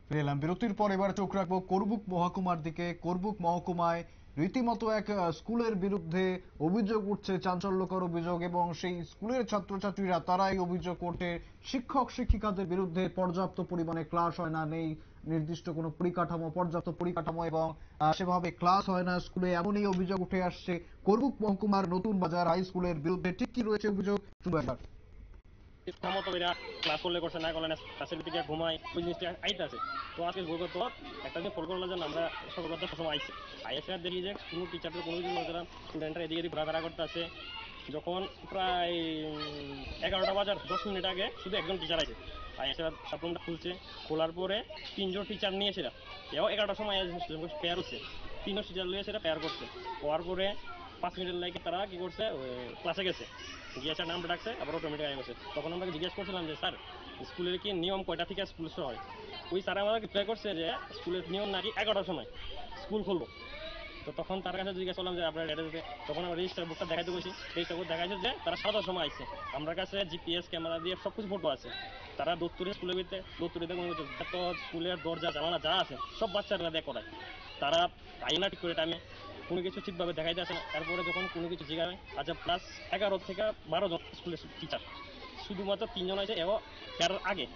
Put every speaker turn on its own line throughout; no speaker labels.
ফিরে এলাম বিরতির পর। এবার চোখ রাখবো করবুক মহকুমার দিকে। করবুক মহকুমায় রীতিমতো এক স্কুলের বিরুদ্ধে অভিযোগ উঠছে, চাঞ্চল্যকর অভিযোগ, এবং সেই স্কুলের ছাত্রছাত্রীরা তারা এই অভিযোগ করছে শিক্ষক শিক্ষিকাদের বিরুদ্ধে পর্যাপ্ত পরিমাণে ক্লাস হয় না, নেই নির্দিষ্ট কোনো পরিকাঠামো, পর্যাপ্ত পরিকাঠামো, এবং সেভাবে ক্লাস হয় না স্কুলে, এমনই অভিযোগ উঠে আসছে করবুক মহকুমার নতুন বাজার হাই স্কুলের বিরুদ্ধে। ঠিক কি রয়েছে অভিযোগ, শুনবো একবার।
মতো এরা ক্লাস করলে করছে, না করলে ক্লাসের দিকে ঘুমায়, ওই জিনিসটা আইতে আছে। তো আজকে বইগত একটা দিন ফলো করার জন্য আমরা সকালবেলা সবসময় আইসি আইসে দেখি যে কোনো টিচারদের কোনো কিছু স্টুডেন্টরা এদিকে ঘোরাফেরা করতে আছে। যখন প্রায় 11টা বাজার 10 মিনিট আগে শুধু একজন টিচার আছে, আইসা রুমটা খুলছে। খোলার পরে 3জন টিচার নিয়ে সেটা এও 11টার সময় পেয়ার হচ্ছে, 3জন টিচার নিয়ে সেটা পেয়ার করছে। হওয়ার পরে 5 মিনিটের লাগে তারা কি করছে, ক্লাসে গেছে, গিয়ে স্যার নামটা ডাকছে, আবার অটোমেটিক আগে গেছে। তখন আমরা জিজ্ঞেস করছিলাম যে স্যার স্কুলের কি নিয়ম কয়টা থেকে স্কুল শুরু হয়? ওই স্যার আমাদেরকে রিপ্লাই করছে যে স্কুলের নিয়ম নাকি 11টার সময় স্কুল খুলবো। তো তখন তার কাছে জিজ্ঞেস করলাম যে আপনার অ্যাড্রেস, তখন আমরা রেজিস্টার বুকটা দেখাইতে বলছি। রেজিস্টার বুক দেখাইছে যে তারা 7টার সময় আসছে, আমার কাছে জিপিএস ক্যামেরা দিয়ে সব কিছু ফটো আছে। তারা দত্তরে স্কুলের ভিতরে দত্তরিতে যত স্কুলের দরজা জানালা যা আছে সব বাচ্চারা দেখ করায়। তারা আইনা ঠিক করে টাইমে কোনো কিছু ঠিকভাবে দেখাইতে আসে না। তারপরে যখন কোনো কিছু জিজ্ঞাসা, আচ্ছা প্লাস 11 থেকে 12জন স্কুলের টিচার, শুধুমাত্র 3জন আছে এও এর আগে।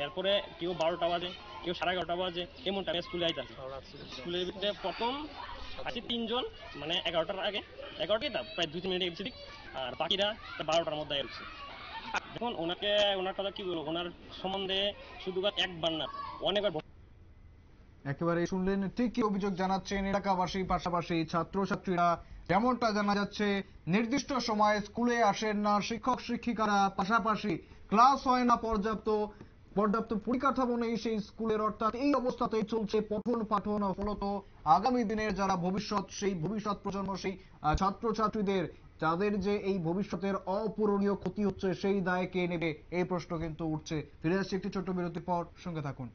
এরপরে কেউ 12টা বাজে, কেউ 11:30 বাজে, এমন টাইমে স্কুলে আইতেছে। স্কুলের ভিতরে প্রথম আছে 3জন, মানে 11টার আগে, 11টাই তা প্রায় 2-3 মিনিট এসে দিক, আর বাকিরা 12টার মধ্যে এসেছে। দেখুন ওনাকে, ওনার কথা কি বলবো, ওনার সম্বন্ধে শুধু একবার না অনেকবার।
একেবারে শুনলেন, ঠিক কি অভিযোগ জানাচ্ছেন এলাকাবাসী, পাশাপাশি ছাত্রছাত্রীরা। যেমনটা জানা যাচ্ছে, নির্দিষ্ট সময়ে স্কুলে আসেন না শিক্ষক শিক্ষিকারা, পাশাপাশি ক্লাস হয় না, পর্যাপ্ত পরিকাঠামো নেই সেই স্কুলের। অর্থাৎ এই অবস্থাতেই চলছে পঠন পাঠন। ফলত আগামী দিনের যারা ভবিষ্যৎ, সেই ভবিষ্যৎ প্রজন্ম, সেই ছাত্রছাত্রীদের, তাদের যে এই ভবিষ্যতের অপূরণীয় ক্ষতি হচ্ছে, সেই দায় কে নেবে, এই প্রশ্ন কিন্তু উঠছে। ফিরে আসছে একটি ছোট্ট বিরতির পর, সঙ্গে থাকুন।